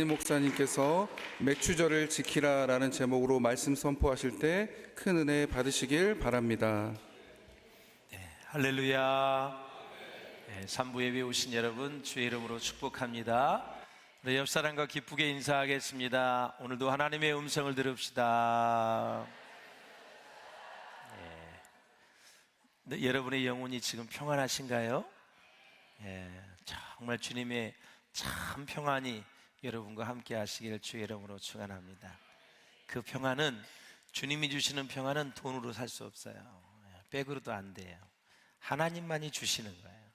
목사님께서 맥추절을 지키라라는 제목으로 말씀 선포하실 때 큰 은혜 받으시길 바랍니다. 할렐루야. 3부 예배 오신 여러분 주의 이름으로 축복합니다. 우리 옆 사람과 기쁘게 인사하겠습니다. 오늘도 하나님의 음성을 들읍시다. 네, 여러분의 영혼이 지금 평안하신가요? 정말 주님의 참 평안이 여러분과 함께 하시기를 주의 이름으로 축원합니다. 그 평안은, 주님이 주시는 평안은 돈으로 살 수 없어요. 백으로도 안 돼요. 하나님만이 주시는 거예요.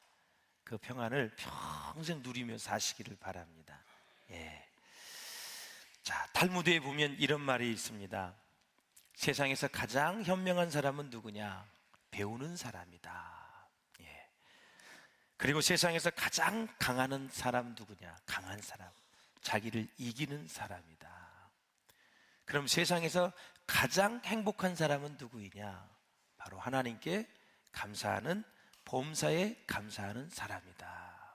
그 평안을 평생 누리며 사시기를 바랍니다. 자, 탈무드에 보면 이런 말이 있습니다. 세상에서 가장 현명한 사람은 누구냐? 배우는 사람이다. 그리고 세상에서 가장 강한 사람 누구냐? 강한 사람, 자기를 이기는 사람이다. 그럼 세상에서 가장 행복한 사람은 누구이냐? 바로 하나님께 감사하는, 범사에 감사하는 사람이다.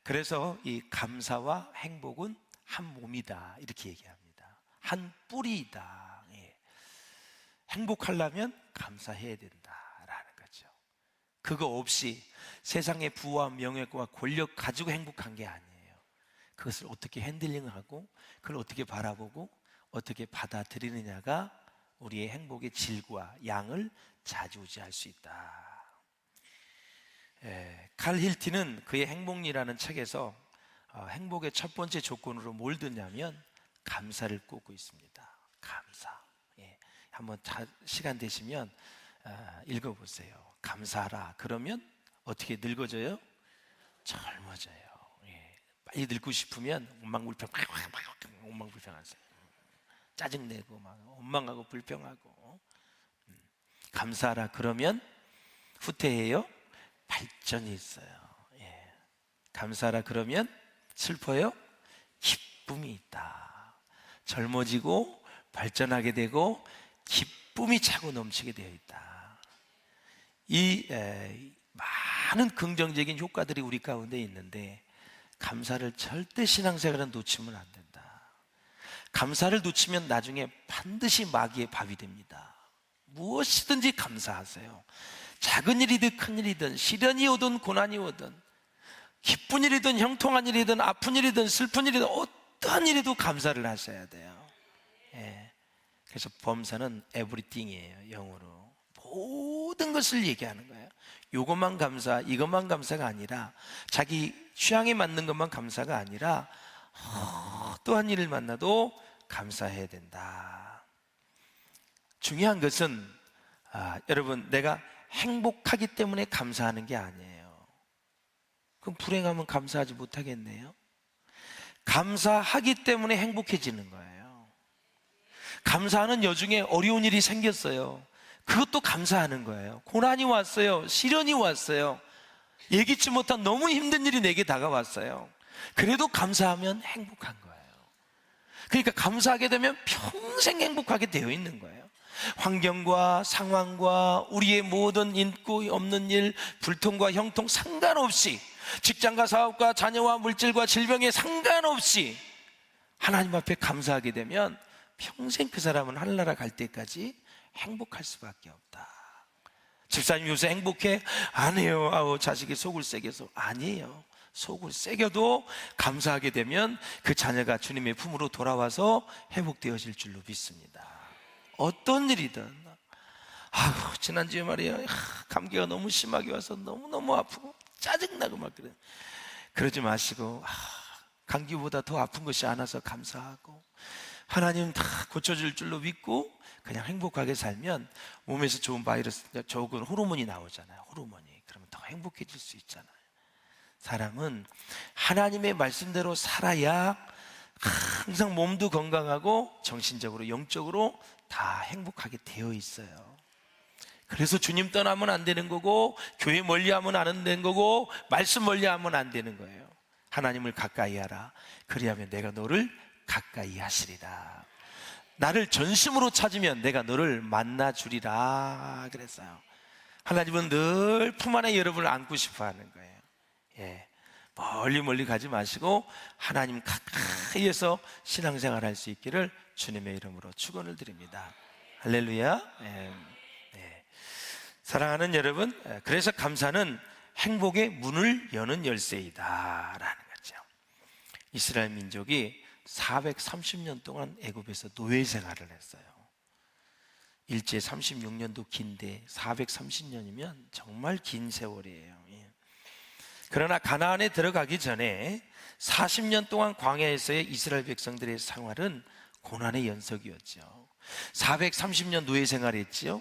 그래서 이 감사와 행복은 한 몸이다, 이렇게 얘기합니다. 한 뿌리이다. 행복하려면 감사해야 된다라는 거죠. 그거 없이 세상의 부와 명예와 권력 가지고 행복한 게 아니에요. 그것을 어떻게 핸들링하고 그걸 어떻게 바라보고 어떻게 받아들이느냐가 우리의 행복의 질과 양을 좌지우지할 수 있다. 칼 힐티는 그의 행복리라는 책에서 행복의 첫 번째 조건으로 뭘 드냐면 감사를 꼽고 있습니다. 감사. 한번 시간 되시면 읽어보세요. 감사하라. 그러면 어떻게 늙어져요? 젊어져요. 빨리 늙고 싶으면 엉망불평하세요. 짜증내고 막 원망하고 불평하고. 감사하라 그러면 후퇴해요? 발전이 있어요. 감사하라 그러면 슬퍼요? 기쁨이 있다. 젊어지고 발전하게 되고 기쁨이 차고 넘치게 되어 있다. 이 많은 긍정적인 효과들이 우리 가운데 있는데 감사를 절대 신앙생활은 놓치면 안 된다. 감사를 놓치면 나중에 반드시 마귀의 밥이 됩니다. 무엇이든지 감사하세요. 작은 일이든 큰 일이든, 시련이 오든 고난이 오든, 기쁜 일이든 형통한 일이든 아픈 일이든 슬픈 일이든 어떠한 일에도 감사를 하셔야 돼요. 그래서 범사는 everything이에요. 영어로 모든 것을 얘기하는 거예요. 이것만 감사, 이것만 감사가 아니라, 자기 취향에 맞는 것만 감사가 아니라 어떠한 일을 만나도 감사해야 된다. 중요한 것은 여러분, 내가 행복하기 때문에 감사하는 게 아니에요. 그럼 불행하면 감사하지 못하겠네요. 감사하기 때문에 행복해지는 거예요. 감사하는 여중에 어려운 일이 생겼어요. 그것도 감사하는 거예요. 고난이 왔어요. 시련이 왔어요. 예기치 못한 너무 힘든 일이 내게 다가왔어요. 그래도 감사하면 행복한 거예요. 그러니까 감사하게 되면 평생 행복하게 되어 있는 거예요. 환경과 상황과 우리의 모든 있고 없는 일, 불통과 형통 상관없이, 직장과 사업과 자녀와 물질과 질병에 상관없이 하나님 앞에 감사하게 되면 평생 그 사람은 하늘나라 갈 때까지 행복할 수밖에 없다. 집사님 요새 행복해? 아니에요. 아우, 자식이 속을 새겨서. 아니에요. 속을 새겨도 감사하게 되면 그 자녀가 주님의 품으로 돌아와서 회복되어질 줄로 믿습니다. 어떤 일이든. 아우, 지난주에 말이야, 감기가 너무 심하게 와서 너무너무 아프고 짜증나고 막 그래. 그러지 마시고 감기보다 더 아픈 것이 안 와서 감사하고, 하나님 다 고쳐줄 줄로 믿고 그냥 행복하게 살면 몸에서 좋은 바이러스, 좋은 호르몬이 나오잖아요. 호르몬이. 그러면 더 행복해질 수 있잖아요. 사람은 하나님의 말씀대로 살아야 항상 몸도 건강하고 정신적으로 영적으로 다 행복하게 되어 있어요. 그래서 주님 떠나면 안 되는 거고, 교회 멀리하면 안 되는 거고, 말씀 멀리하면 안 되는 거예요. 하나님을 가까이 하라. 그리하면 내가 너를 가까이 하시리라. 나를 전심으로 찾으면 내가 너를 만나 주리라 그랬어요. 하나님은 늘 품 안에 여러분을 안고 싶어 하는 거예요. 멀리 가지 마시고 하나님 가까이에서 신앙생활 할 수 있기를 주님의 이름으로 축원을 드립니다. 할렐루야. 네. 사랑하는 여러분, 그래서 감사는 행복의 문을 여는 열쇠이다 라는 거죠. 이스라엘 민족이 430년 동안 애굽에서 노예 생활을 했어요. 일제 36년도 긴데 430년이면 정말 긴 세월이에요. 그러나 가나안에 들어가기 전에 40년 동안 광야에서의 이스라엘 백성들의 생활은 고난의 연속이었죠. 430년 노예 생활했지요.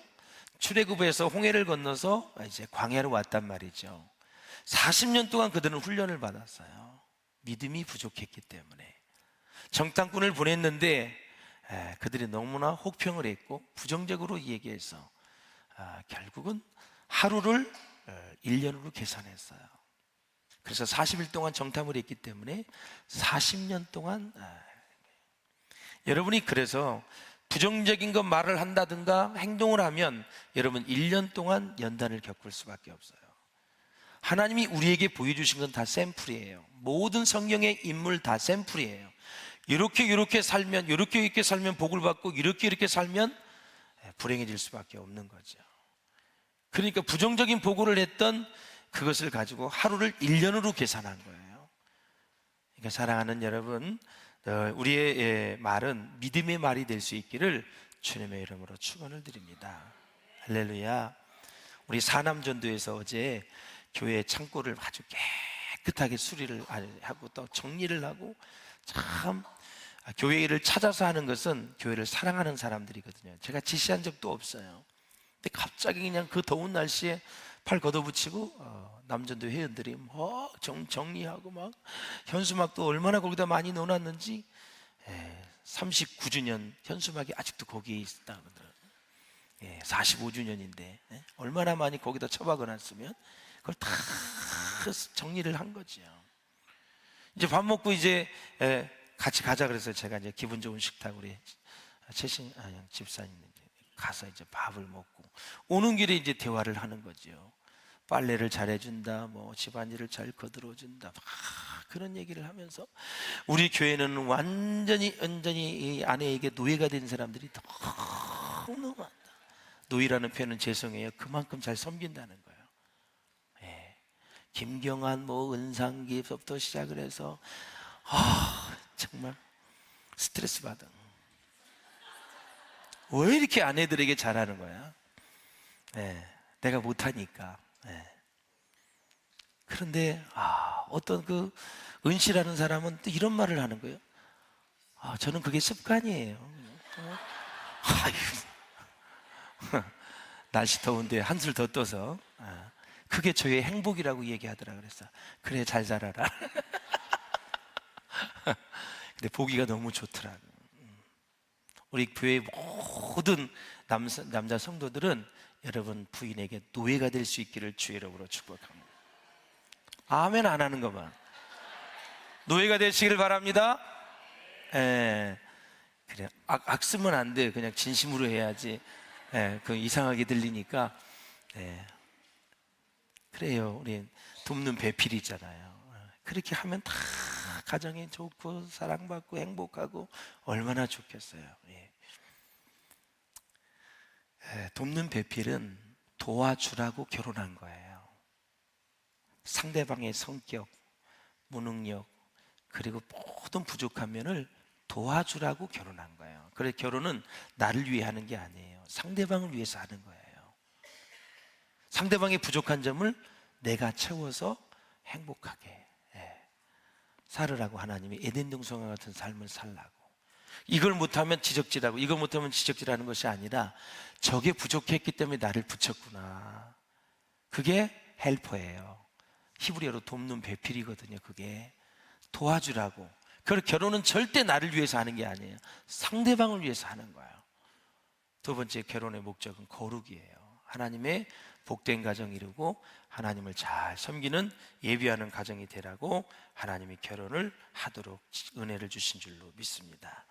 출애굽에서 홍해를 건너서 이제 광야로 왔단 말이죠. 40년 동안 그들은 훈련을 받았어요. 믿음이 부족했기 때문에. 정탐꾼을 보냈는데 그들이 너무나 혹평을 했고 부정적으로 얘기해서 결국은 하루를 1년으로 계산했어요. 그래서 40일 동안 정탐을 했기 때문에 40년 동안 여러분이 그래서 부정적인 것 말을 한다든가 행동을 하면 여러분 1년 동안 연단을 겪을 수밖에 없어요. 하나님이 우리에게 보여주신 건 다 샘플이에요. 모든 성경의 인물 다 샘플이에요. 이렇게 살면 이렇게 살면 복을 받고 이렇게 살면 불행해질 수밖에 없는 거죠. 그러니까 부정적인 보고를 했던 그것을 가지고 하루를 1년으로 계산한 거예요. 그러니까 사랑하는 여러분, 우리의 말은 믿음의 말이 될 수 있기를 주님의 이름으로 축원을 드립니다. 할렐루야. 우리 사남전도에서 어제 교회 창고를 아주 깨끗하게 수리를 하고 또 정리를 하고, 참 교회를 찾아서 하는 것은 교회를 사랑하는 사람들이거든요. 제가 지시한 적도 없어요. 근데 갑자기 그냥 그 더운 날씨에 팔 걷어붙이고 남전도 회원들이 막 정리하고 막 현수막도 얼마나 거기다 많이 넣어놨는지 39주년 현수막이 아직도 거기에 있다. 45주년인데 얼마나 많이 거기다 처박아놨으면 그걸 다 정리를 한 거죠. 이제 밥 먹고 이제 같이 가자 그래서 제가 이제 기분 좋은 식탁 우리 최신 집사님 가서 이제 밥을 먹고 오는 길에 이제 대화를 하는 거죠. 빨래를 잘해준다, 뭐 집안일을 잘 거들어준다, 막 그런 얘기를 하면서 우리 교회는 완전히 이 아내에게 노예가 된 사람들이 너무 많다. 노예라는 표현은 죄송해요. 그만큼 잘 섬긴다는 거예요. 김경환, 뭐 은상기부터 시작을 해서 정말 스트레스 받아. 왜 이렇게 아내들에게 잘하는 거야? 내가 못하니까. 그런데 어떤 그 은씨라는 사람은 또 이런 말을 하는 거예요. 저는 그게 습관이에요. 날씨 더운데 한술 더 떠서 그게 저의 행복이라고 얘기하더라. 그랬어. 그래, 잘 자라라. 근데 보기가 너무 좋더라. 우리 교회 모든 남자 성도들은 여러분 부인에게 노예가 될 수 있기를 주의 이름으로 축복합니다. 아멘 안 하는 거 봐. 노예가 되시기를 바랍니다. 그래, 악 쓰면 안 돼. 그냥 진심으로 해야지. 그 이상하게 들리니까. 그래요. 우리 돕는 배필이잖아요. 그렇게 하면 다 가정이 좋고 사랑받고 행복하고 얼마나 좋겠어요. 돕는 배필은 도와주라고 결혼한 거예요. 상대방의 성격, 무능력, 그리고 모든 부족한 면을 도와주라고 결혼한 거예요. 그래서 결혼은 나를 위해 하는 게 아니에요. 상대방을 위해서 하는 거예요. 상대방의 부족한 점을 내가 채워서 행복하게 살으라고 하나님이 에덴 동성과 같은 삶을 살라고. 이걸 못하면 지적질하고 이걸 못하면 지적질하는 것이 아니라 저게 부족했기 때문에 나를 붙였구나. 그게 헬퍼예요. 히브리어로 돕는 배필이거든요. 그게 도와주라고. 그리고 결혼은 절대 나를 위해서 하는 게 아니에요. 상대방을 위해서 하는 거예요. 두 번째, 결혼의 목적은 거룩이에요. 하나님의 복된 가정 이루고 하나님을 잘 섬기는 예비하는 가정이 되라고 하나님이 결혼을 하도록 은혜를 주신 줄로 믿습니다.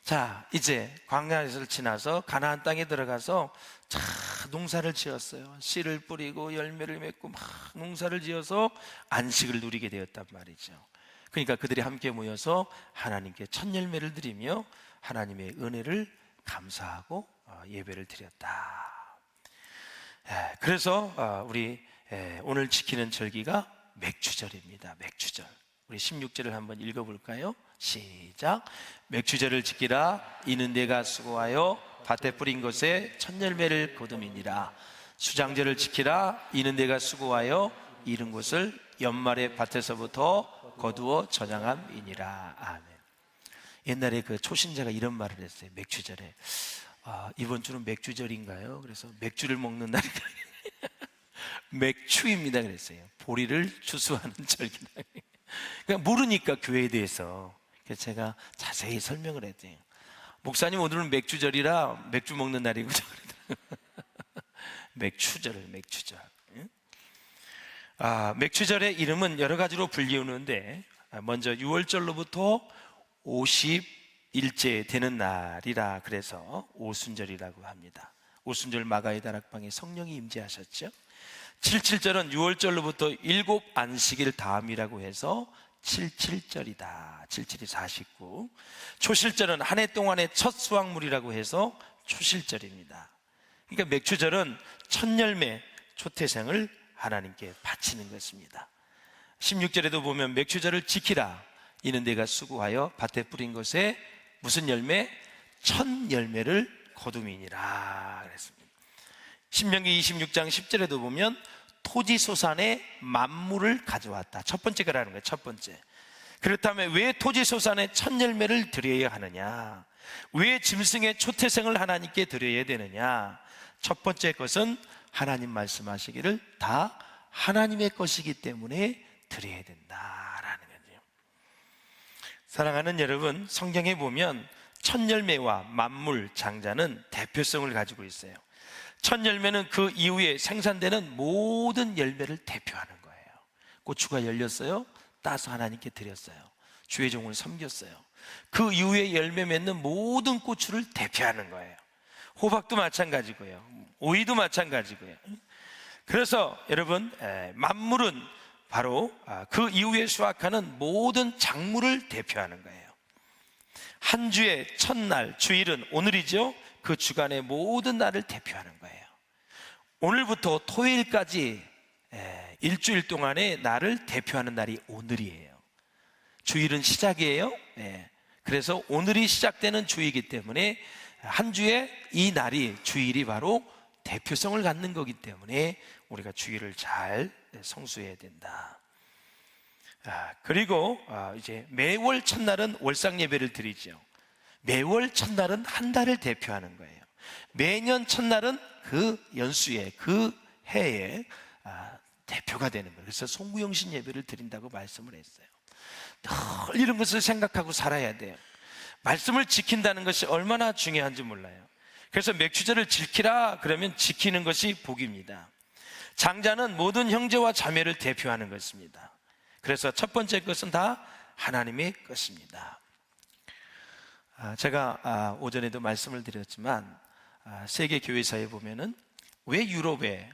자, 이제 광야에서 지나서 가나안 땅에 들어가서 자, 농사를 지었어요. 씨를 뿌리고 열매를 맺고 막 농사를 지어서 안식을 누리게 되었단 말이죠. 그러니까 그들이 함께 모여서 하나님께 첫 열매를 드리며 하나님의 은혜를 감사하고 예배를 드렸다. 그래서 우리 오늘 지키는 절기가 맥추절입니다. 맥추절. 우리 16절을 한번 읽어볼까요? 시작. 맥추절을 지키라. 이는 내가 수고하여 밭에 뿌린 것에 첫 열매를 거둠이니라. 수장절을 지키라. 이는 내가 수고하여 이른 것을 연말에 밭에서부터 거두어 저장함이니라. 아멘. 옛날에 그 초신자가 이런 말을 했어요. 맥추절에 이번 주는 맥주절인가요? 그래서 맥주를 먹는 날이다. 맥추입니다 그랬어요. 보리를 추수하는 절기다. 그러니까 모르니까 교회에 대해서. 그래서 제가 자세히 설명을 했대요. 목사님 오늘은 맥주절이라 맥주 먹는 날이고 맥추절. 맥추절의 이름은 여러 가지로 불리우는데 먼저 6월절로부터 50일째 되는 날이라 그래서 오순절이라고 합니다. 오순절 마가의 다락방에 성령이 임재하셨죠. 77절은 6월절로부터 7 안식일 다음이라고 해서 77절이다. 77이 49. 초실절은 한 해 동안의 첫 수확물이라고 해서 초실절입니다. 그러니까 맥추절은 첫 열매, 초태생을 하나님께 바치는 것입니다. 16절에도 보면 맥추절을 지키라. 이는 내가 수고하여 밭에 뿌린 것에 무슨 열매? 첫 열매를 거둠이니라 그랬습니다. 신명기 26장 10절에도 보면 토지소산의 만물을 가져왔다. 첫 번째 거라는 거예요. 첫 번째. 그렇다면 왜 토지소산의 첫 열매를 드려야 하느냐? 왜 짐승의 초태생을 하나님께 드려야 되느냐? 첫 번째 것은 하나님 말씀하시기를 다 하나님의 것이기 때문에 드려야 된다라는 거죠. 사랑하는 여러분, 성경에 보면 첫 열매와 만물, 장자는 대표성을 가지고 있어요. 첫 열매는 그 이후에 생산되는 모든 열매를 대표하는 거예요. 고추가 열렸어요. 따서 하나님께 드렸어요. 주의 종을 섬겼어요. 그 이후에 열매 맺는 모든 고추를 대표하는 거예요. 호박도 마찬가지고요. 오이도 마찬가지고요. 그래서 여러분, 만물은 바로 그 이후에 수확하는 모든 작물을 대표하는 거예요. 한 주의 첫날, 주일은 오늘이죠. 그 주간의 모든 날을 대표하는 거예요. 오늘부터 토요일까지 일주일 동안의 날을 대표하는 날이 오늘이에요. 주일은 시작이에요. 그래서 오늘이 시작되는 주이기 때문에 한 주에 이 날이, 주일이 바로 대표성을 갖는 거기 때문에 우리가 주일을 잘 성수해야 된다. 그리고 이제 매월 첫날은 월상 예배를 드리죠. 매월 첫날은 한 달을 대표하는 거예요. 매년 첫날은 그 연수의 그 해의 대표가 되는 거예요. 그래서 송구영신 예배를 드린다고 말씀을 했어요. 늘 이런 것을 생각하고 살아야 돼요. 말씀을 지킨다는 것이 얼마나 중요한지 몰라요. 그래서 맥추절을 지키라 그러면 지키는 것이 복입니다. 장자는 모든 형제와 자매를 대표하는 것입니다. 그래서 첫 번째 것은 다 하나님의 것입니다. 제가 오전에도 말씀을 드렸지만 세계 교회사에 보면은 왜 유럽에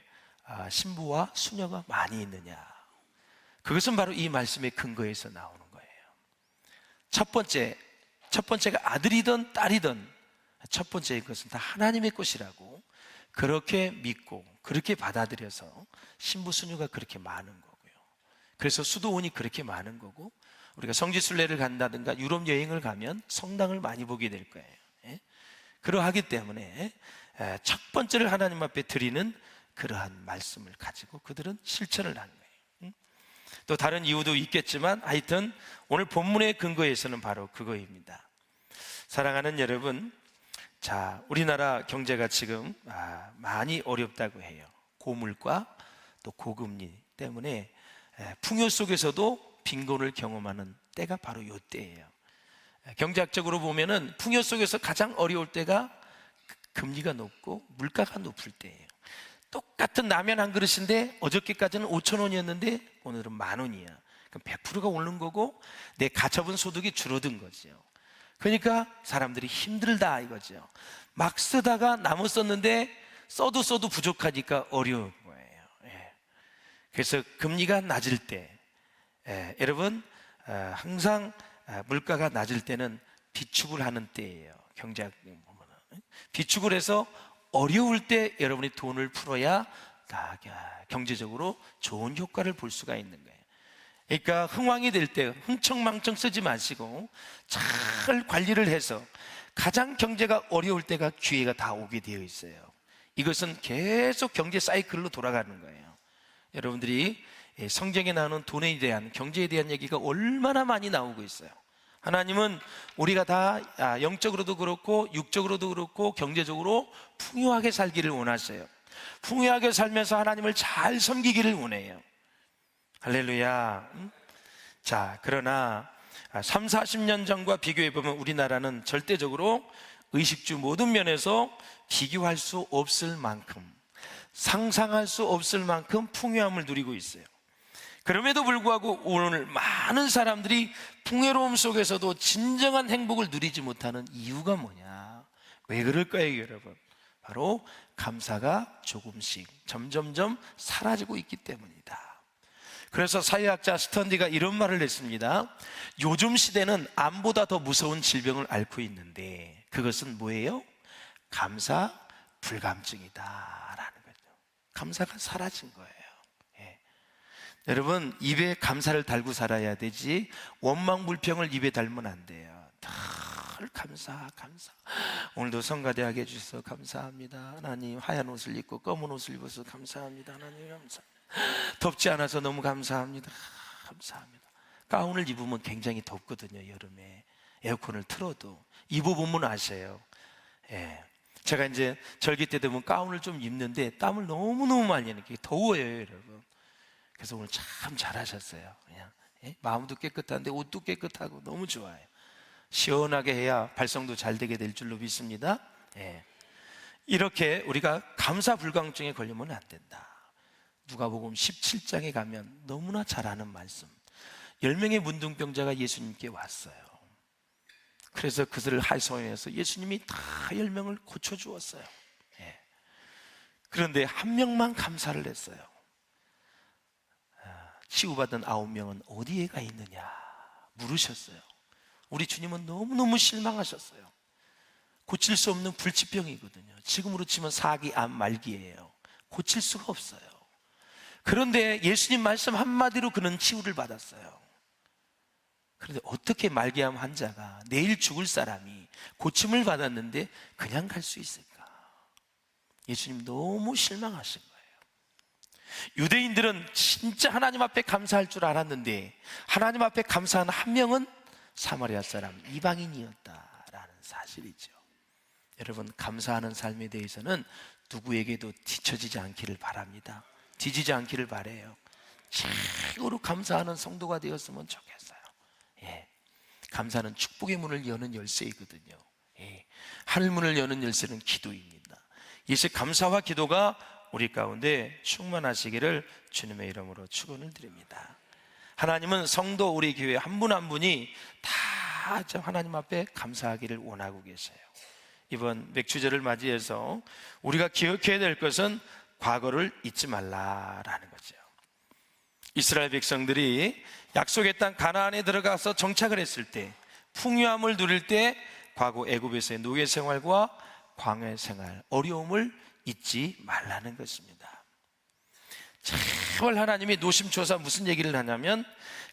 신부와 수녀가 많이 있느냐? 그것은 바로 이 말씀의 근거에서 나오는 거예요. 첫 번째가 아들이든 딸이든 첫 번째 것은 다 하나님의 것이라고 그렇게 믿고 그렇게 받아들여서 신부 수녀가 그렇게 많은 거고요. 그래서 수도원이 그렇게 많은 거고, 우리가 성지순례를 간다든가 유럽 여행을 가면 성당을 많이 보게 될 거예요. 그러하기 때문에 첫 번째를 하나님 앞에 드리는 그러한 말씀을 가지고 그들은 실천을 하는 거예요. 또 다른 이유도 있겠지만 하여튼 오늘 본문의 근거에서는 바로 그거입니다. 사랑하는 여러분, 자, 우리나라 경제가 지금 많이 어렵다고 해요. 고물가 또 고금리 때문에 풍요 속에서도 빈곤을 경험하는 때가 바로 이 때예요. 경제학적으로 보면은 풍요 속에서 가장 어려울 때가 금리가 높고 물가가 높을 때예요. 똑같은 라면 한 그릇인데 어저께까지는 5,000원이었는데 오늘은 10,000원이야. 그럼 100%가 오른 거고 내 가처분 소득이 줄어든 거죠. 그러니까 사람들이 힘들다 이거죠. 막 쓰다가 나무 썼는데 써도 부족하니까 어려운 거예요. 예. 그래서 금리가 낮을 때, 여러분 항상 물가가 낮을 때는 비축을 하는 때예요. 경제학 보면은 비축을 해서 어려울 때 여러분이 돈을 풀어야 경제적으로 좋은 효과를 볼 수가 있는 거예요. 그러니까 흥왕이 될 때 흥청망청 쓰지 마시고 잘 관리를 해서 가장 경제가 어려울 때가 기회가 다 오게 되어 있어요. 이것은 계속 경제 사이클로 돌아가는 거예요. 여러분들이 성경에 나오는 돈에 대한, 경제에 대한 얘기가 얼마나 많이 나오고 있어요. 하나님은 우리가 다 영적으로도 그렇고 육적으로도 그렇고 경제적으로 풍요하게 살기를 원하세요. 풍요하게 살면서 하나님을 잘 섬기기를 원해요. 할렐루야. 자, 그러나 3, 40년 전과 비교해 보면 우리나라는 절대적으로 의식주 모든 면에서 비교할 수 없을 만큼, 상상할 수 없을 만큼 풍요함을 누리고 있어요. 그럼에도 불구하고 오늘 많은 사람들이 풍요로움 속에서도 진정한 행복을 누리지 못하는 이유가 뭐냐? 왜 그럴까요, 여러분? 바로 감사가 조금씩 점점점 사라지고 있기 때문이다. 그래서 사회학자 스턴디가 이런 말을 했습니다. 요즘 시대는 암보다 더 무서운 질병을 앓고 있는데 그것은 뭐예요? 감사 불감증이다 라는 거죠. 감사가 사라진 거예요. 예. 여러분, 입에 감사를 달고 살아야 되지 원망 불평을 입에 달면 안 돼요. 늘 감사. 오늘도 성가대하게 해주셔서 감사합니다. 하나님, 하얀 옷을 입고 검은 옷을 입어서 감사합니다. 하나님 감사합니다. 덥지 않아서 너무 감사합니다. 감사합니다. 가운을 입으면 굉장히 덥거든요. 여름에 에어컨을 틀어도. 입어보면 아세요. 예. 제가 이제 절기 때 되면 가운을 좀 입는데 땀을 너무너무 많이 내는 게 더워요, 여러분. 그래서 오늘 참 잘하셨어요. 그냥 마음도 깨끗한데 옷도 깨끗하고 너무 좋아요. 시원하게 해야 발성도 잘 되게 될 줄로 믿습니다. 이렇게 우리가 감사 불감증에 걸리면 안 된다. 누가복음 17장에 가면 너무나 잘 아는 말씀, 10명의 문둥병자가 예수님께 왔어요. 그래서 그들을 하소연해서 예수님이 다 10명을 고쳐주었어요. 그런데 한 명만 감사를 했어요. 치유받은 9명은 어디에 가 있느냐 물으셨어요. 우리 주님은 너무너무 실망하셨어요. 고칠 수 없는 불치병이거든요. 지금으로 치면 4기 암 말기예요. 고칠 수가 없어요. 그런데 예수님 말씀 한마디로 그는 치유를 받았어요. 그런데 어떻게 말기암 환자가, 내일 죽을 사람이 고침을 받았는데 그냥 갈 수 있을까? 예수님 너무 실망하신 거예요. 유대인들은 진짜 하나님 앞에 감사할 줄 알았는데 하나님 앞에 감사한 한 명은 사마리아 사람, 이방인이었다라는 사실이죠. 여러분, 감사하는 삶에 대해서는 누구에게도 뒤처지지 않기를 바랍니다. 뒤지지 않기를 바라요. 최고로 감사하는 성도가 되었으면 좋겠어요. 감사는 축복의 문을 여는 열쇠이거든요. 하늘 문을 여는 열쇠는 기도입니다. 이제 감사와 기도가 우리 가운데 충만하시기를 주님의 이름으로 축원을 드립니다. 하나님은 성도, 우리 교회 한 분 한 분이 다 하나님 앞에 감사하기를 원하고 계세요. 이번 맥주절을 맞이해서 우리가 기억해야 될 것은 과거를 잊지 말라라는 거죠. 이스라엘 백성들이 약속의 땅 가나안에 들어가서 정착을 했을 때, 풍요함을 누릴 때 과거 애굽에서의 노예 생활과 광야 생활, 어려움을 잊지 말라는 것입니다. 제발 하나님이 노심초사 무슨 얘기를 하냐면,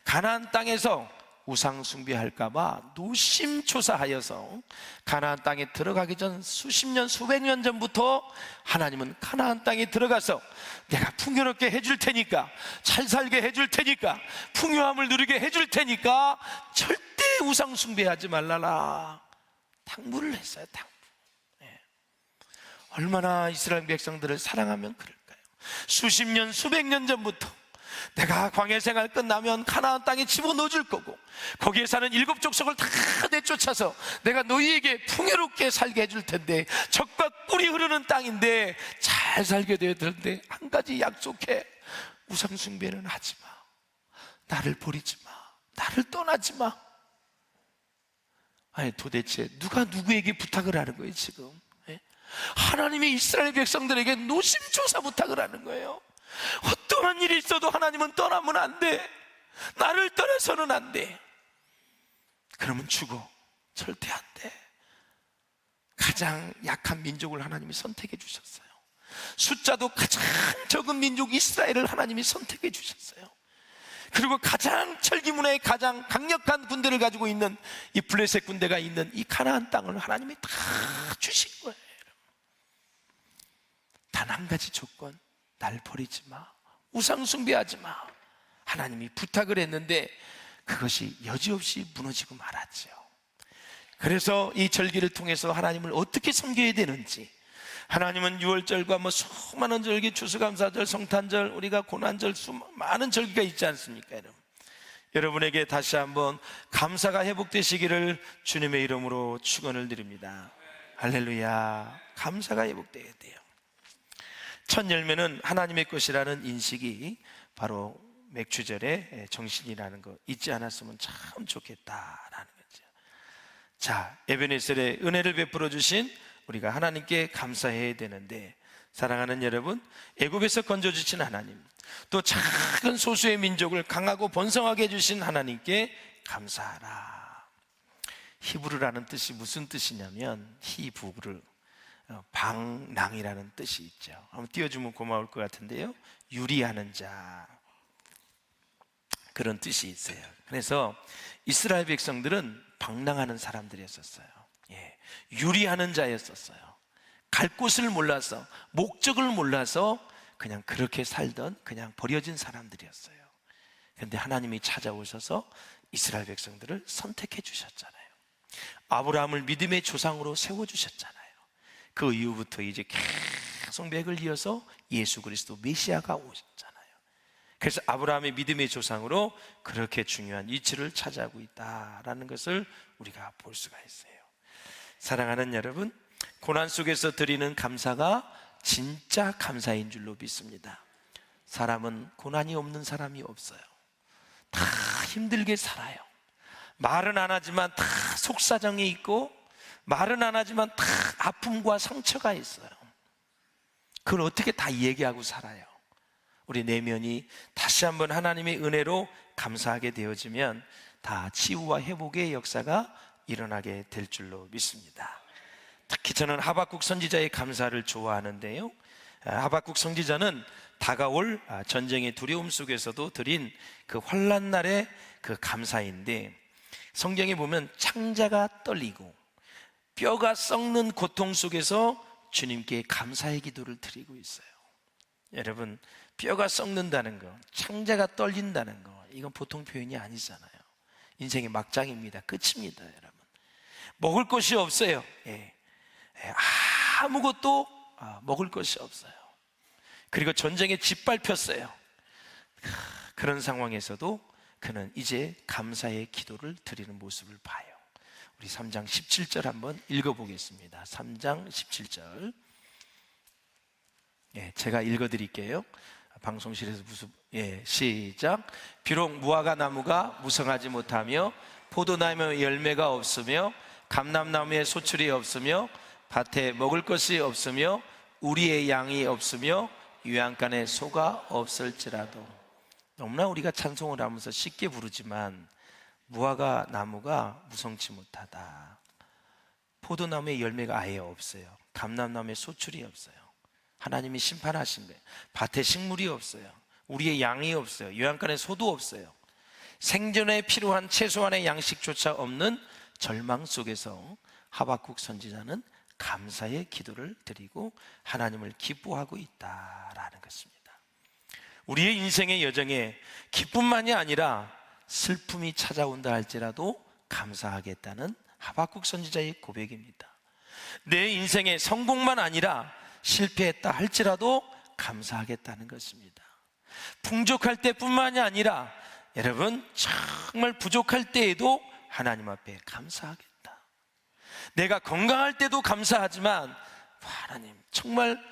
가나안 땅에서 우상 숭배할까봐 노심초사하여서 가나안 땅에 들어가기 전 수십 년, 수백 년 전부터 하나님은 가나안 땅에 들어가서 내가 풍요롭게 해줄 테니까, 잘 살게 해줄 테니까, 풍요함을 누리게 해줄 테니까 절대 우상 숭배하지 말라라 당부를 했어요. 당부. 얼마나 이스라엘 백성들을 사랑하면 그럴까요? 수십 년, 수백 년 전부터 내가 광야 생활 끝나면 가나안 땅에 집어넣어 줄 거고, 거기에 사는 7 족속을 다 내쫓아서 내가 너희에게 풍요롭게 살게 해줄 텐데, 적과 꿀이 흐르는 땅인데 잘 살게 되어야 되는데 한 가지 약속해. 우상 숭배는 하지 마. 나를 버리지 마. 나를 떠나지 마. 아니 도대체 누가 누구에게 부탁을 하는 거예요 지금? 예? 하나님이 이스라엘 백성들에게 노심초사 부탁을 하는 거예요. 어떠한 일이 있어도 하나님은 떠나면 안 돼. 나를 떠나서는 안 돼. 그러면 죽어. 절대 안 돼. 가장 약한 민족을 하나님이 선택해 주셨어요. 숫자도 가장 적은 민족 이스라엘을 하나님이 선택해 주셨어요. 그리고 가장 철기문화의 가장 강력한 군대를 가지고 있는 이 블레셋 군대가 있는 이 가나안 땅을 하나님이 다 주신 거예요. 단 한 가지 조건, 날 버리지 마, 우상 숭배하지 마. 하나님이 부탁을 했는데 그것이 여지없이 무너지고 말았죠. 그래서 이 절기를 통해서 하나님을 어떻게 섬겨야 되는지, 하나님은 유월절과 수많은 절기, 추수감사절, 성탄절, 우리가 고난절, 많은 절기가 있지 않습니까? 여러분에게 다시 한번 감사가 회복되시기를 주님의 이름으로 축원을 드립니다. 할렐루야. 감사가 회복되어야 돼요. 첫 열매는 하나님의 것이라는 인식이 바로 맥주절의 정신이라는 거 잊지 않았으면 참 좋겠다라는 거죠. 자, 에베네셀의 은혜를 베풀어 주신 우리가 하나님께 감사해야 되는데, 사랑하는 여러분, 애굽에서 건져주신 하나님, 또 작은 소수의 민족을 강하고 번성하게 해주신 하나님께 감사하라. 히브르라는 뜻이 무슨 뜻이냐면 히브르, 방랑이라는 뜻이 있죠. 한번 띄워주면 고마울 것 같은데요, 유리하는 자, 그런 뜻이 있어요. 그래서 이스라엘 백성들은 방랑하는 사람들이었어요. 예, 유리하는 자였었어요. 갈 곳을 몰라서, 목적을 몰라서 그냥 그렇게 살던 그냥 버려진 사람들이었어요. 그런데 하나님이 찾아오셔서 이스라엘 백성들을 선택해 주셨잖아요. 아브라함을 믿음의 조상으로 세워주셨잖아요. 그 이후부터 이제 계속 맥을 이어서 예수 그리스도 메시아가 오셨잖아요. 그래서 아브라함의 믿음의 조상으로 그렇게 중요한 위치를 차지하고 있다라는 것을 우리가 볼 수가 있어요. 사랑하는 여러분, 고난 속에서 드리는 감사가 진짜 감사인 줄로 믿습니다. 사람은 고난이 없는 사람이 없어요. 다 힘들게 살아요. 말은 안 하지만 다 속사정이 있고, 말은 안 하지만 다 아픔과 상처가 있어요. 그걸 어떻게 다 얘기하고 살아요? 우리 내면이 다시 한번 하나님의 은혜로 감사하게 되어지면 다 치유와 회복의 역사가 일어나게 될 줄로 믿습니다. 특히 저는 하박국 선지자의 감사를 좋아하는데요, 하박국 선지자는 다가올 전쟁의 두려움 속에서도 드린 그 환난 날의 그 감사인데, 성경에 보면 창자가 떨리고 뼈가 썩는 고통 속에서 주님께 감사의 기도를 드리고 있어요. 여러분, 뼈가 썩는다는 거, 창자가 떨린다는 거, 이건 보통 표현이 아니잖아요. 인생의 막장입니다. 끝입니다, 여러분. 먹을 것이 없어요. 아무것도 먹을 것이 없어요. 그리고 전쟁에 짓밟혔어요. 그런 상황에서도 그는 이제 감사의 기도를 드리는 모습을 봐요. 우리 3장 17절 한번 읽어보겠습니다. 3장 17절. 제가 읽어드릴게요. 방송실에서 시작. 비록 무화과 나무가 무성하지 못하며 포도나무에 열매가 없으며 감람나무에 소출이 없으며 밭에 먹을 것이 없으며 우리의 양이 없으며 유양간에 소가 없을지라도. 너무나 우리가 찬송을 하면서 쉽게 부르지만 무화과 나무가 무성치 못하다, 포도나무에 열매가 아예 없어요, 감람나무에 소출이 없어요, 하나님이 심판하신 거예요. 밭에 식물이 없어요, 우리의 양이 없어요, 요양간에 소도 없어요. 생존에 필요한 최소한의 양식조차 없는 절망 속에서 하박국 선지자는 감사의 기도를 드리고 하나님을 기뻐하고 있다라는 것입니다. 우리의 인생의 여정에 기쁨만이 아니라 슬픔이 찾아온다 할지라도 감사하겠다는 하박국 선지자의 고백입니다. 내 인생의 성공만 아니라 실패했다 할지라도 감사하겠다는 것입니다. 풍족할 때뿐만이 아니라 여러분, 정말 부족할 때에도 하나님 앞에 감사하겠다. 내가 건강할 때도 감사하지만 하나님, 정말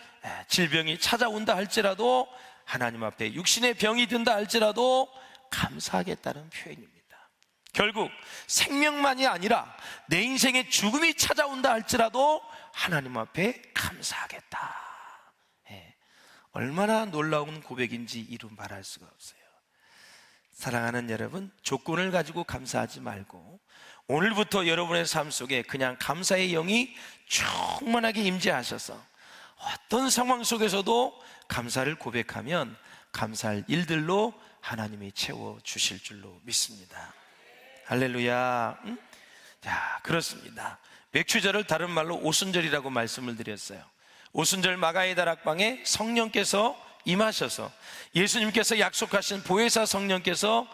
질병이 찾아온다 할지라도 하나님 앞에 육신의 병이 든다 할지라도 감사하겠다는 표현입니다. 결국 생명만이 아니라 내 인생에 죽음이 찾아온다 할지라도 하나님 앞에 감사하겠다. 예, 얼마나 놀라운 고백인지 이루 말할 수가 없어요. 사랑하는 여러분, 조건을 가지고 감사하지 말고 오늘부터 여러분의 삶 속에 그냥 감사의 영이 충만하게 임재하셔서 어떤 상황 속에서도 감사를 고백하면 감사할 일들로 하나님이 채워주실 줄로 믿습니다. 할렐루야. 자, 그렇습니다. 맥추절을 다른 말로 오순절이라고 말씀을 드렸어요. 오순절 마가의 다락방에 성령께서 임하셔서 예수님께서 약속하신 보혜사 성령께서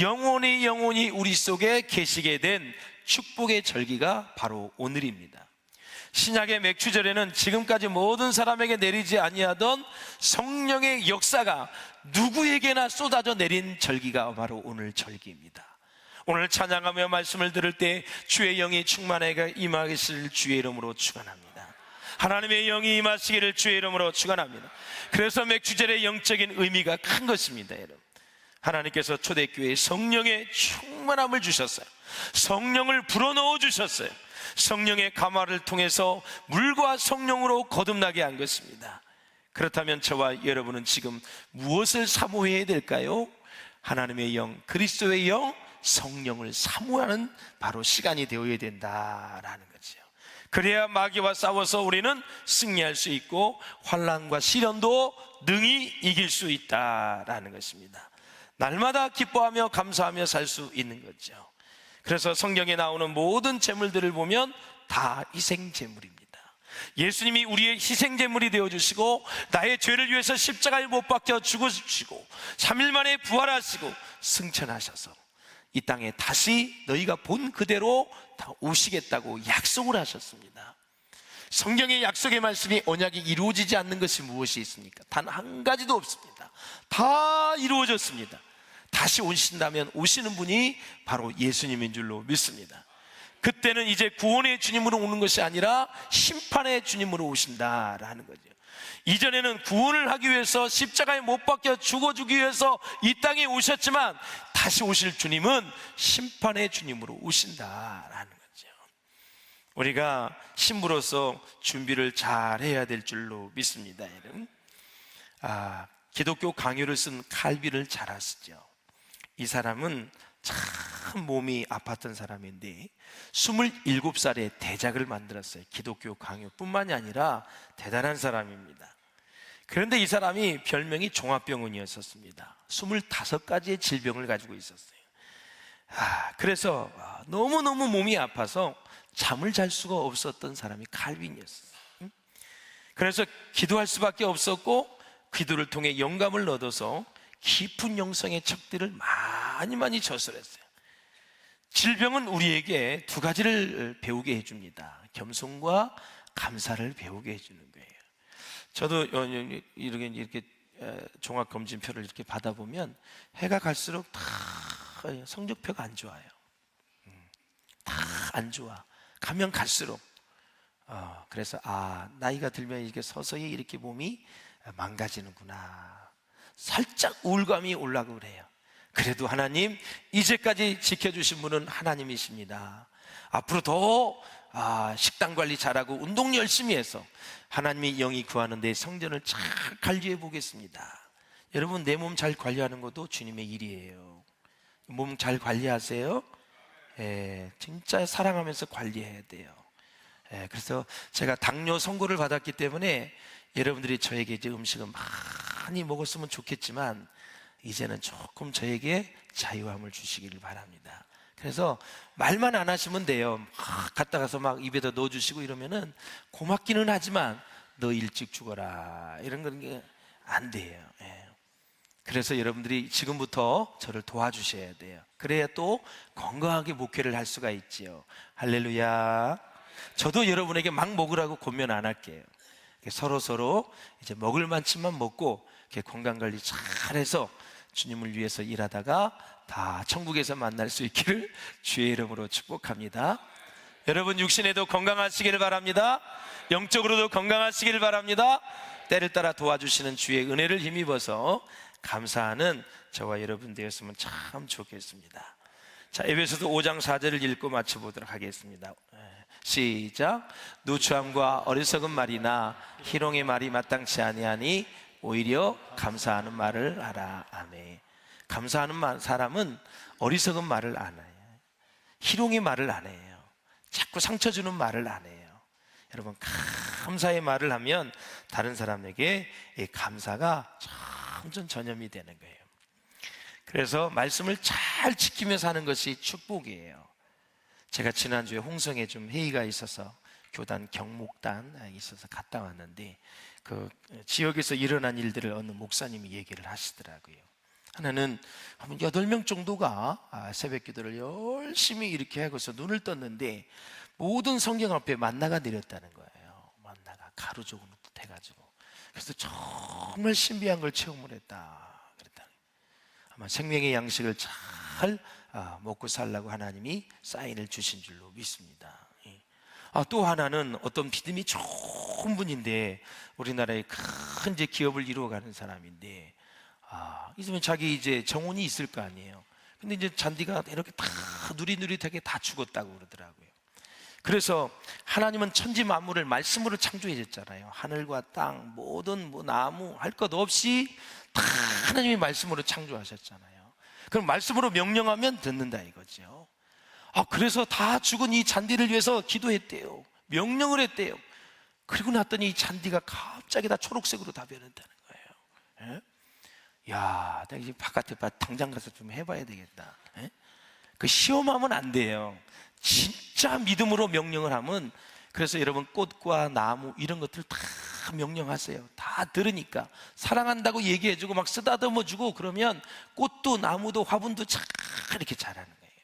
영원히 우리 속에 계시게 된 축복의 절기가 바로 오늘입니다. 신약의 맥추절에는 지금까지 모든 사람에게 내리지 아니하던 성령의 역사가 누구에게나 쏟아져 내린 절기가 바로 오늘 절기입니다. 오늘 찬양하며 말씀을 들을 때 주의 영이 충만하게 임하실 주의 이름으로 축원합니다. 하나님의 영이 임하시기를 주의 이름으로 축원합니다. 그래서 맥추절의 영적인 의미가 큰 것입니다. 여러분, 하나님께서 초대교회에 성령의 충만함을 주셨어요. 성령을 불어넣어 주셨어요. 성령의 감화를 통해서 물과 성령으로 거듭나게 한 것입니다. 그렇다면 저와 여러분은 지금 무엇을 사모해야 될까요? 하나님의 영, 그리스도의 영, 성령을 사모하는 바로 시간이 되어야 된다라는 거죠. 그래야 마귀와 싸워서 우리는 승리할 수 있고 환난과 시련도 능히 이길 수 있다라는 것입니다. 날마다 기뻐하며 감사하며 살 수 있는 거죠. 그래서 성경에 나오는 모든 제물들을 보면 다 희생제물입니다. 예수님이 우리의 희생제물이 되어주시고 나의 죄를 위해서 십자가에 못 박혀 죽으시고 3일 만에 부활하시고 승천하셔서 이 땅에 다시 너희가 본 그대로 다 오시겠다고 약속을 하셨습니다. 성경의 약속의 말씀이 언약이 이루어지지 않는 것이 무엇이 있습니까? 단 한 가지도 없습니다. 다 이루어졌습니다. 다시 오신다면 오시는 분이 바로 예수님인 줄로 믿습니다. 그때는 이제 구원의 주님으로 오는 것이 아니라 심판의 주님으로 오신다라는 거죠. 이전에는 구원을 하기 위해서 십자가에 못 박혀 죽어주기 위해서 이 땅에 오셨지만 다시 오실 주님은 심판의 주님으로 오신다라는 거죠. 우리가 신부로서 준비를 잘 해야 될 줄로 믿습니다. 여러분, 기독교 강요를 쓴 칼빈을 잘 아시죠? 이 사람은 참 몸이 아팠던 사람인데 27살에 대작을 만들었어요. 기독교 강요뿐만이 아니라 대단한 사람입니다. 그런데 이 사람이 별명이 종합병원이었습니다. 25가지의 질병을 가지고 있었어요. 그래서 너무너무 몸이 아파서 잠을 잘 수가 없었던 사람이 칼빈이었어요. 그래서 기도할 수밖에 없었고 기도를 통해 영감을 얻어서 깊은 영성의 척들을 많이 저술했어요. 질병은 우리에게 두 가지를 배우게 해줍니다. 겸손과 감사를 배우게 해주는 거예요. 저도 이렇게 종합검진표를 이렇게 받아보면 해가 갈수록 다 성적표가 안 좋아요. 다 안 좋아. 가면 갈수록 그래서 나이가 들면 이렇게 서서히 이렇게 몸이 망가지는구나. 살짝 우울감이 올라오고 그래요. 그래도 하나님, 이제까지 지켜주신 분은 하나님이십니다. 앞으로 더 식단 관리 잘하고 운동 열심히 해서 하나님의 영이 구하는 내 성전을 잘 관리해 보겠습니다. 여러분, 내 몸 잘 관리하는 것도 주님의 일이에요. 몸 잘 관리하세요. 진짜 사랑하면서 관리해야 돼요. 그래서 제가 당뇨 선고를 받았기 때문에 여러분들이 저에게 이제 음식을 많이 먹었으면 좋겠지만 이제는 조금 저에게 자유함을 주시기를 바랍니다. 그래서 말만 안 하시면 돼요. 갔다 가서 막 입에다 넣어주시고 이러면은 고맙기는 하지만 너 일찍 죽어라 이런 건 안 돼요. 그래서 여러분들이 지금부터 저를 도와주셔야 돼요. 그래야 또 건강하게 목회를 할 수가 있지요. 할렐루야. 저도 여러분에게 막 먹으라고 권면 안 할게요. 서로 이제 먹을 만큼만 먹고 건강 관리 잘해서 주님을 위해서 일하다가 다 천국에서 만날 수 있기를 주의 이름으로 축복합니다. 여러분, 육신에도 건강하시기를 바랍니다. 영적으로도 건강하시기를 바랍니다. 때를 따라 도와주시는 주의 은혜를 힘입어서 감사하는 저와 여러분 되었으면 참 좋겠습니다. 자, 에베소서 5장 4절을 읽고 마쳐보도록 하겠습니다. 시작. 누추함과 어리석은 말이나 희롱의 말이 마땅치 아니하니 오히려 감사하는 말을 하라. 아멘. 감사하는 사람은 어리석은 말을 안 해요. 희롱의 말을 안 해요. 자꾸 상처 주는 말을 안 해요. 여러분, 감사의 말을 하면 다른 사람에게 이 감사가 점점 전염이 되는 거예요. 그래서 말씀을 잘 지키면서 하는 것이 축복이에요. 제가 지난주에 홍성에 좀 회의가 있어서 교단 경목단 있어서 갔다 왔는데 그 지역에서 일어난 일들을 어느 목사님이 얘기를 하시더라고요. 하나는 한 8명 정도가 새벽 기도를 열심히 이렇게 하고서 눈을 떴는데 모든 성경 앞에 만나가 내렸다는 거예요. 만나가 가루조금 돼가지고. 그래서 정말 신비한 걸 체험을 했다 그랬다. 아마 생명의 양식을 잘 먹고 살라고 하나님이 사인을 주신 줄로 믿습니다. 또 하나는 어떤 믿음이 좋은 분인데 우리나라의 큰 이제 기업을 이루어가는 사람인데 있으면 자기 이제 정혼이 있을 거 아니에요. 근데 이제 잔디가 이렇게 다 누릿누릿하게 다 죽었다고 그러더라고요. 그래서 하나님은 천지 만물을 말씀으로 창조해 줬잖아요. 하늘과 땅, 모든 나무 할 것 없이 다 하나님이 말씀으로 창조하셨잖아요. 그럼 말씀으로 명령하면 듣는다 이거죠. 그래서 다 죽은 이 잔디를 위해서 기도했대요. 명령을 했대요. 그리고 났더니 이 잔디가 갑자기 다 초록색으로 다 변했다는 거예요. 예? 야, 내가 이제 바깥에 당장 가서 좀 해봐야 되겠다. 예? 그 시험하면 안 돼요. 진짜 믿음으로 명령을 하면. 그래서 여러분, 꽃과 나무 이런 것들 다 명령하세요. 다 들으니까 사랑한다고 얘기해주고 막 쓰다듬어주고 그러면 꽃도 나무도 화분도 잘 이렇게 자라는 거예요.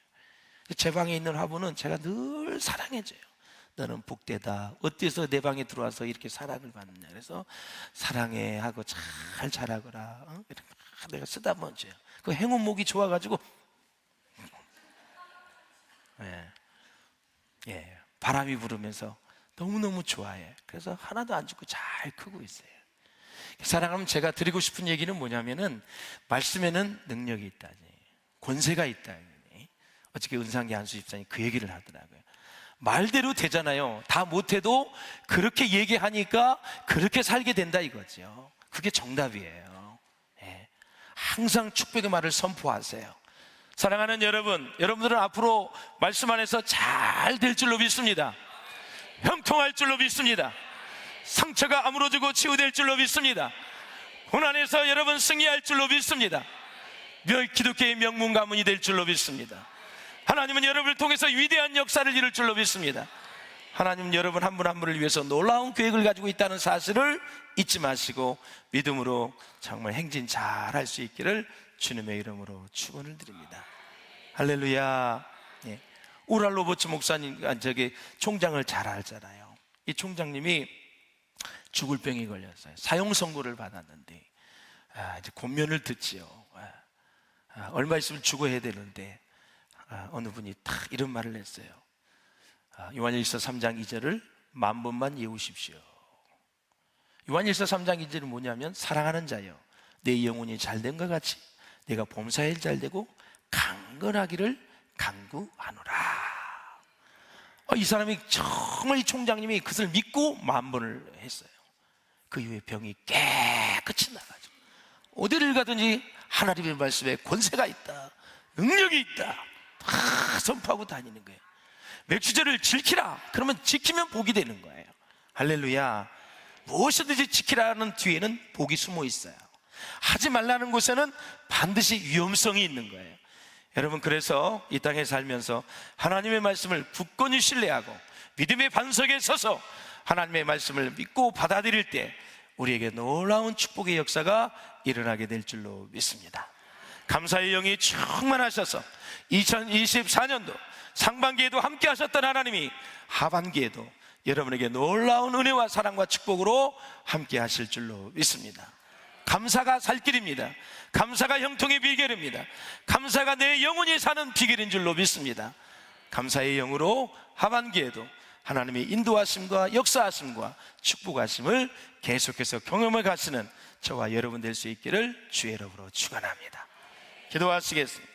제 방에 있는 화분은 제가 늘 사랑해줘요. 너는 복되다. 어때서 내 방에 들어와서 이렇게 사랑을 받느냐. 그래서 사랑해 하고 잘 자라거라. 이렇게 내가 쓰다듬어줘요. 그 행운목이 좋아가지고 바람이 부르면서 너무너무 좋아해. 그래서 하나도 안 죽고 잘 크고 있어요. 사랑하면 제가 드리고 싶은 얘기는 뭐냐면은 말씀에는 능력이 있다니, 권세가 있다. 어저께 은상기 안수 집사님 그 얘기를 하더라고요. 말대로 되잖아요. 다 못해도 그렇게 얘기하니까 그렇게 살게 된다 이거죠. 그게 정답이에요. 항상 축복의 말을 선포하세요. 사랑하는 여러분, 여러분들은 앞으로 말씀 안에서 잘 될 줄로 믿습니다. 형통할 줄로 믿습니다. 상처가 아물어지고 치유될 줄로 믿습니다. 고난에서 여러분 승리할 줄로 믿습니다. 기독교의 명문 가문이 될 줄로 믿습니다. 하나님은 여러분을 통해서 위대한 역사를 이룰 줄로 믿습니다. 하나님은 여러분 한 분 한 분을 위해서 놀라운 계획을 가지고 있다는 사실을 잊지 마시고 믿음으로 정말 행진 잘 할 수 있기를 주님의 이름으로 축원을 드립니다. 할렐루야. 우랄 로버츠 목사님, 총장을 잘 알잖아요. 이 총장님이 죽을 병이 걸렸어요. 사형 선고를 받았는데 이제 권면을 듣지요. 얼마 있으면 죽어야 되는데 어느 분이 딱 이런 말을 했어요. 요한일서 3장 2절을 10,000번만 외우십시오. 요한일서 3장 2절은 뭐냐면 사랑하는 자여, 내 영혼이 잘된 것 같이 내가 범사에 잘되고 강건하기를 간구하노라. 이 사람이 정말 이 총장님이 그것을 믿고 10,000번을 했어요. 그 이후에 병이 깨끗이 나가죠. 어디를 가든지 하나님의 말씀에 권세가 있다, 능력이 있다, 다 선포하고 다니는 거예요. 맥주제를 지키라 그러면 지키면 복이 되는 거예요. 할렐루야. 무엇이든지 지키라는 뒤에는 복이 숨어 있어요. 하지 말라는 곳에는 반드시 위험성이 있는 거예요. 여러분, 그래서 이 땅에 살면서 하나님의 말씀을 굳건히 신뢰하고 믿음의 반석에 서서 하나님의 말씀을 믿고 받아들일 때 우리에게 놀라운 축복의 역사가 일어나게 될 줄로 믿습니다. 감사의 영이 충만하셔서 2024년도 상반기에도 함께 하셨던 하나님이 하반기에도 여러분에게 놀라운 은혜와 사랑과 축복으로 함께 하실 줄로 믿습니다. 감사가 살 길입니다. 감사가 형통의 비결입니다. 감사가 내 영혼이 사는 비결인 줄로 믿습니다. 감사의 영으로 하반기에도 하나님의 인도하심과 역사하심과 축복하심을 계속해서 경험해 가시는 저와 여러분 될 수 있기를 주의 이름으로 축원합니다. 기도하시겠습니다.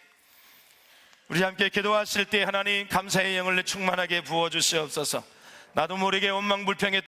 우리 함께 기도하실 때 하나님 감사의 영을 충만하게 부어주시옵소서. 나도 모르게 원망불평에